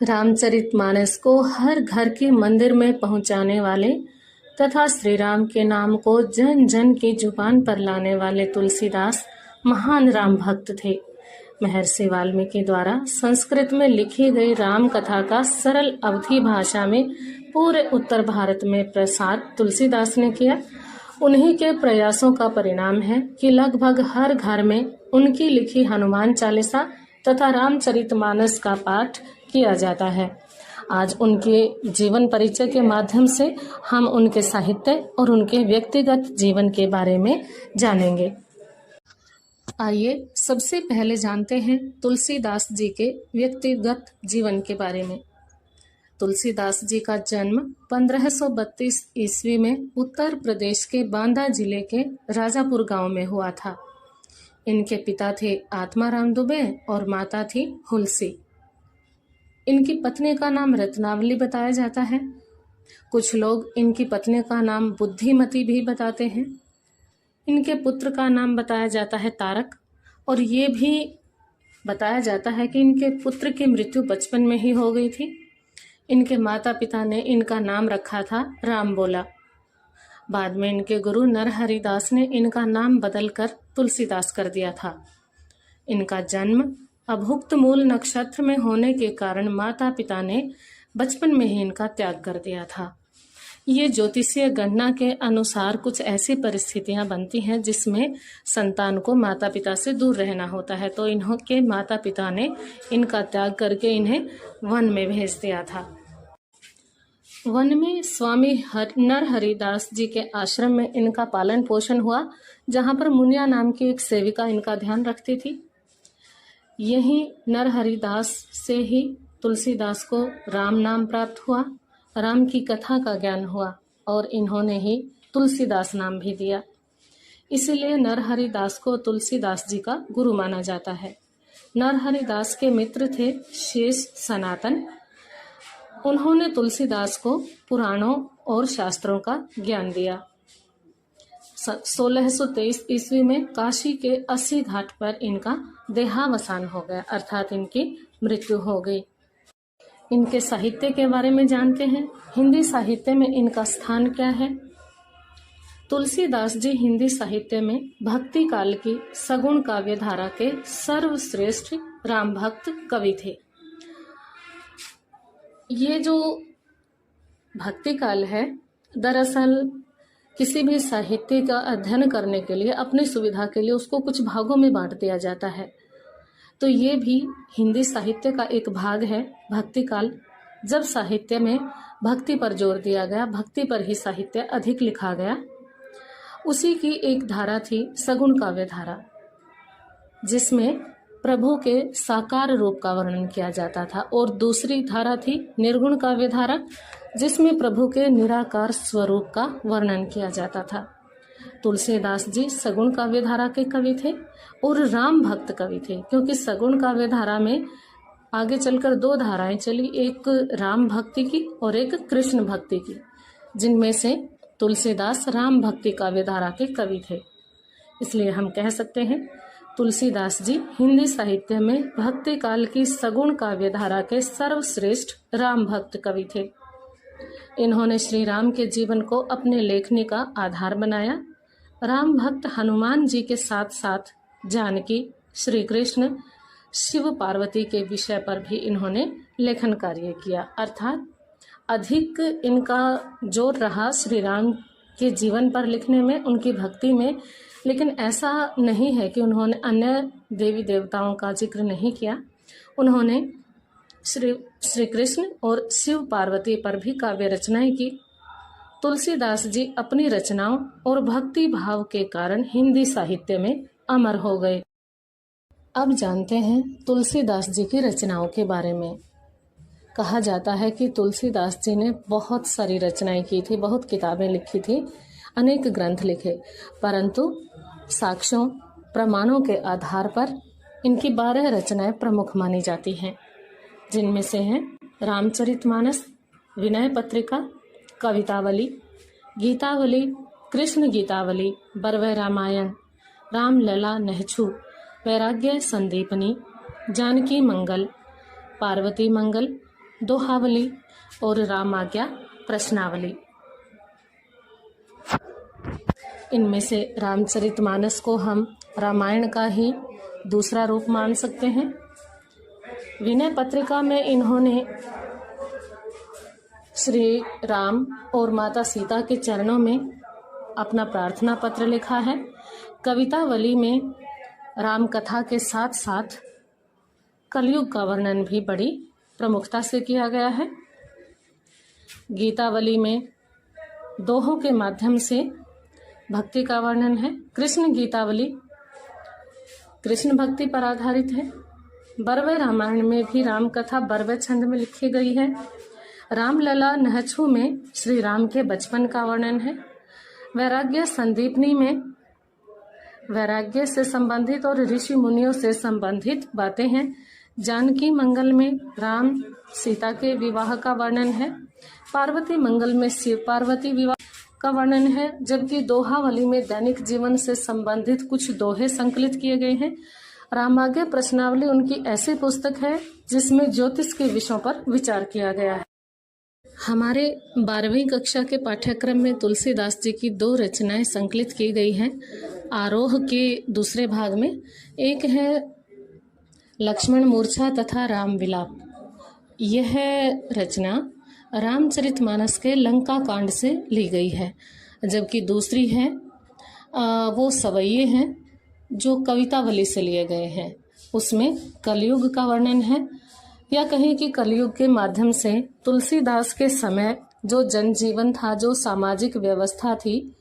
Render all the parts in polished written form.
रामचरितमानस को हर घर के मंदिर में पहुंचाने वाले तथा श्री राम के नाम को जन जन की जुबान पर लाने वाले तुलसीदास महान राम भक्त थे। महर्षि वाल्मीकि द्वारा संस्कृत में लिखी गई राम कथा का सरल अवधी भाषा में पूरे उत्तर भारत में प्रसार तुलसीदास ने किया। उन्हीं के प्रयासों का परिणाम है कि लगभग हर घर में उनकी लिखी हनुमान चालीसा तथा रामचरितमानस का पाठ किया जाता है। आज उनके जीवन परिचय के माध्यम से हम उनके साहित्य और उनके व्यक्तिगत जीवन के बारे में जानेंगे। आइए सबसे पहले जानते हैं तुलसीदास जी के व्यक्तिगत जीवन के बारे में। तुलसीदास जी का जन्म 1532 ईस्वी में उत्तर प्रदेश के बांदा जिले के राजापुर गांव में हुआ था। इनके पिता थे आत्माराम दुबे और माता थी हुलसी। इनकी पत्नी का नाम रत्नावली बताया जाता है। कुछ लोग इनकी पत्नी का नाम बुद्धिमती भी बताते हैं। इनके पुत्र का नाम बताया जाता है तारक, और ये भी बताया जाता है कि इनके पुत्र की मृत्यु बचपन में ही हो गई थी। इनके माता पिता ने इनका नाम रखा था राम बोला। बाद में इनके गुरु नरहरिदास ने इनका नाम बदलकर तुलसीदास कर दिया था। इनका जन्म अभुक्त मूल नक्षत्र में होने के कारण माता पिता ने बचपन में ही इनका त्याग कर दिया था। ये ज्योतिषीय गणना के अनुसार कुछ ऐसी परिस्थितियां बनती हैं जिसमें संतान को माता पिता से दूर रहना होता है, तो इन्हों के माता पिता ने इनका त्याग करके इन्हें वन में भेज दिया था। वन में स्वामी नरहरिदास जी के आश्रम में इनका पालन पोषण हुआ, जहां पर मुनिया नाम की एक सेविका इनका ध्यान रखती थी। यही नरहरिदास से ही तुलसीदास को राम नाम प्राप्त हुआ, राम की कथा का ज्ञान हुआ और इन्होंने ही तुलसीदास नाम भी दिया। इसीलिए नरहरिदास को तुलसीदास जी का गुरु माना जाता है। नरहरिदास के मित्र थे शेष सनातन। उन्होंने तुलसीदास को पुराणों और शास्त्रों का ज्ञान दिया। 1623 ईस्वी में काशी के 80 घाट पर इनका देहावसान हो गया, अर्थात इनकी मृत्यु हो गई। इनके साहित्य के बारे में जानते हैं। हिंदी साहित्य में इनका स्थान क्या है? तुलसीदास जी हिंदी साहित्य में भक्ति काल की सगुण काव्य धारा के सर्वश्रेष्ठ राम भक्त कवि थे। ये जो भक्ति काल है, दरअसल किसी भी साहित्य का अध्ययन करने के लिए अपनी सुविधा के लिए उसको कुछ भागों में बांट दिया जाता है। तो ये भी हिंदी साहित्य का एक भाग है, भक्ति काल। जब साहित्य में भक्ति पर जोर दिया गया, भक्ति पर ही साहित्य अधिक लिखा गया। उसी की एक धारा थी सगुण काव्य धारा, जिसमें प्रभु के साकार रूप का वर्णन किया जाता था, और दूसरी धारा थी निर्गुण काव्य धारा, जिसमें प्रभु के निराकार स्वरूप का वर्णन किया जाता था। तुलसीदास जी सगुण काव्य धारा के कवि थे और राम भक्त कवि थे, क्योंकि सगुण काव्य धारा में आगे चलकर दो धाराएं चली, एक राम भक्ति की और एक कृष्ण भक्ति की, जिनमें से तुलसीदास राम भक्ति काव्य धारा के कवि थे। इसलिए हम कह सकते हैं तुलसीदास जी हिंदी साहित्य में भक्ति काल की सगुण काव्य धारा के सर्वश्रेष्ठ राम भक्त कवि थे। इन्होंने श्री राम के जीवन को अपने लेखनी का आधार बनाया। राम भक्त हनुमान जी के साथ साथ जानकी, श्री कृष्ण, शिव पार्वती के विषय पर भी इन्होंने लेखन कार्य किया, अर्थात अधिक इनका जोर रहा श्री राम के जीवन पर लिखने में, उनकी भक्ति में। लेकिन ऐसा नहीं है कि उन्होंने अन्य देवी देवताओं का जिक्र नहीं किया। उन्होंने श्री कृष्ण और शिव पार्वती पर भी काव्य रचनाएं की। तुलसीदास जी अपनी रचनाओं और भक्ति भाव के कारण हिंदी साहित्य में अमर हो गए। अब जानते हैं तुलसीदास जी की रचनाओं के बारे में। कहा जाता है कि तुलसीदास जी ने बहुत सारी रचनाएं की थी, बहुत किताबें लिखी थी, अनेक ग्रंथ लिखे, परंतु साक्ष्यों प्रमाणों के आधार पर इनकी 12 रचनाएं प्रमुख मानी जाती हैं, जिनमें से हैं रामचरितमानस, विनय पत्रिका, कवितावली, गीतावली, कृष्ण गीतावली, बरवै रामायण, रामलला नहछु, वैराग्य संदीपनी, जानकी मंगल, पार्वती मंगल, दोहावली और रामाज्ञा प्रश्नावली। इनमें से रामचरितमानस को हम रामायण का ही दूसरा रूप मान सकते हैं। विनय पत्रिका में इन्होंने श्री राम और माता सीता के चरणों में अपना प्रार्थना पत्र लिखा है। कवितावली में राम कथा के साथ साथ कलयुग का वर्णन भी बड़ी प्रमुखता से किया गया है। गीतावली में दोहों के माध्यम से भक्ति का वर्णन है। कृष्ण गीतावली कृष्ण भक्ति पर आधारित है। बरवे रामायण में भी राम कथा बरवे छंद में लिखी गई है। रामलला नहछु में श्री राम के बचपन का वर्णन है। वैराग्य संदीपनी में वैराग्य से संबंधित और ऋषि मुनियों से संबंधित बातें हैं। जानकी मंगल में राम सीता के विवाह का वर्णन है। पार्वती मंगल में शिव पार्वती विवाह का वर्णन है, जबकि दोहावली में दैनिक जीवन से संबंधित कुछ दोहे संकलित किए गए हैं। रामाज्ञा प्रश्नावली उनकी ऐसी पुस्तक है जिसमें ज्योतिष के विषयों पर विचार किया गया है। हमारे 12वीं कक्षा के पाठ्यक्रम में तुलसीदास जी की 2 रचनाएं संकलित की गई हैं। आरोह के दूसरे भाग में एक है लक्ष्मण मूर्छा तथा राम विलाप। यह रचना रामचरितमानस के लंका कांड से ली गई है, जबकि दूसरी है वो सवैये हैं जो कवितावली से लिए गए हैं। उसमें कलयुग का वर्णन है, या कहें कि कलयुग के माध्यम से तुलसीदास के समय जो जनजीवन था, जो सामाजिक व्यवस्था थी,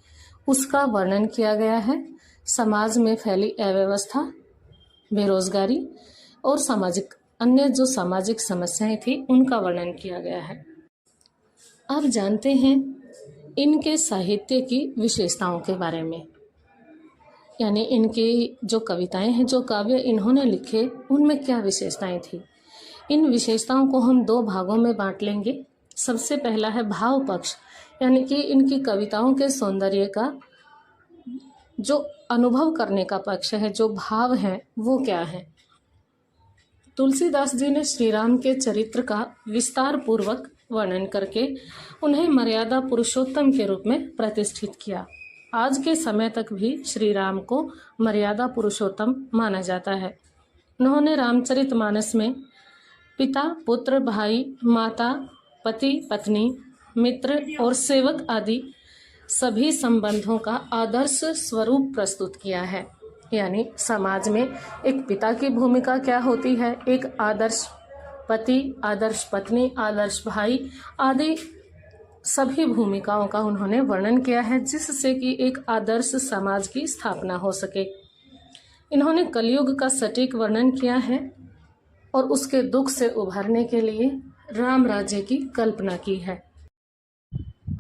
उसका वर्णन किया गया है। समाज में फैली अव्यवस्था, बेरोजगारी और अन्य जो सामाजिक समस्याएं थी उनका वर्णन किया गया है। अब जानते हैं इनके साहित्य की विशेषताओं के बारे में, यानी इनकी जो कविताएं हैं, जो काव्य इन्होंने लिखे, उनमें क्या विशेषताएं थी। इन विशेषताओं को हम 2 भागों में बांट लेंगे। सबसे पहला है भाव पक्ष, यानी कि इनकी कविताओं के सौंदर्य का जो अनुभव करने का पक्ष है, जो भाव है, वो क्या है। तुलसीदास जी ने श्री राम के चरित्र का विस्तार पूर्वक वर्णन करके उन्हें मर्यादा पुरुषोत्तम के रूप में प्रतिष्ठित किया। आज के समय तक भी श्री राम को मर्यादा पुरुषोत्तम माना जाता है। उन्होंने रामचरितमानस में पिता, पुत्र, भाई, माता, पति, पत्नी, मित्र और सेवक आदि सभी संबंधों का आदर्श स्वरूप प्रस्तुत किया है। यानी समाज में एक पिता की भूमिका क्या होती है, एक आदर्श पति, आदर्श पत्नी, आदर्श भाई आदि सभी भूमिकाओं का उन्होंने वर्णन किया है, जिससे कि एक आदर्श समाज की स्थापना हो सके। इन्होंने कलयुग का सटीक वर्णन किया है और उसके दुख से उभरने के लिए राम राज्य की कल्पना की है।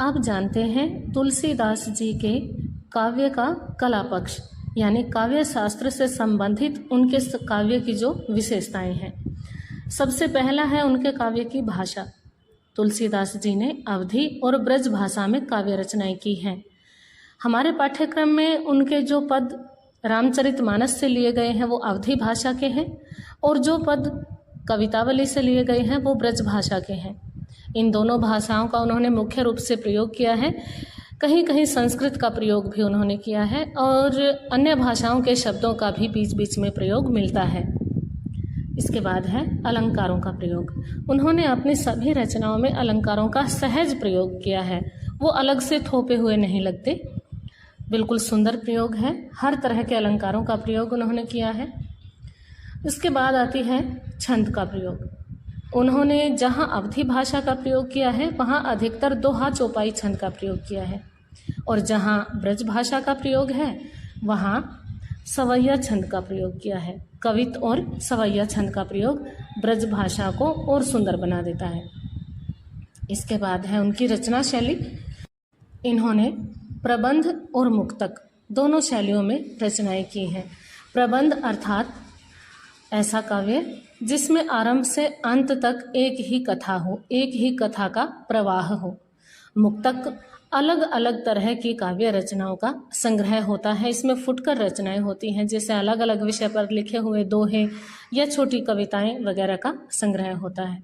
अब जानते हैं तुलसीदास जी के काव्य का कला पक्ष, यानी काव्य शास्त्र से संबंधित उनके काव्य की जो विशेषताएं हैं। सबसे पहला है उनके काव्य की भाषा। तुलसीदास जी ने अवधी और ब्रज भाषा में काव्य रचनाएं की हैं। हमारे पाठ्यक्रम में उनके जो पद रामचरितमानस से लिए गए हैं वो अवधी भाषा के हैं, और जो पद कवितावली से लिए गए हैं वो ब्रज भाषा के हैं। इन दोनों भाषाओं का उन्होंने मुख्य रूप से प्रयोग किया है। कहीं कहीं संस्कृत का प्रयोग भी उन्होंने किया है और अन्य भाषाओं के शब्दों का भी बीच बीच में प्रयोग मिलता है। इसके बाद है अलंकारों का प्रयोग। उन्होंने अपनी सभी रचनाओं में अलंकारों का सहज प्रयोग किया है। वो अलग से थोपे हुए नहीं लगते, बिल्कुल सुंदर प्रयोग है। हर तरह के अलंकारों का प्रयोग उन्होंने किया है। इसके बाद आती है छंद का प्रयोग। उन्होंने जहाँ अवधी भाषा का प्रयोग किया है वहाँ अधिकतर दोहा चौपाई छंद का प्रयोग किया है, और जहाँ ब्रज भाषा का प्रयोग है वहाँ सवैया छंद का प्रयोग किया है। कवित और सवैया छंद का प्रयोग ब्रज भाषा को और सुंदर बना देता है। इसके बाद है उनकी रचना शैली। इन्होंने प्रबंध और मुक्तक दोनों शैलियों में रचनाएं की हैं। प्रबंध अर्थात ऐसा काव्य जिसमें आरंभ से अंत तक एक ही कथा हो, एक ही कथा का प्रवाह हो। मुक्तक अलग अलग तरह की काव्य रचनाओं का संग्रह होता है। इसमें फुटकर रचनाएं होती हैं, जैसे अलग अलग विषय पर लिखे हुए दोहे या छोटी कविताएं वगैरह का संग्रह होता है।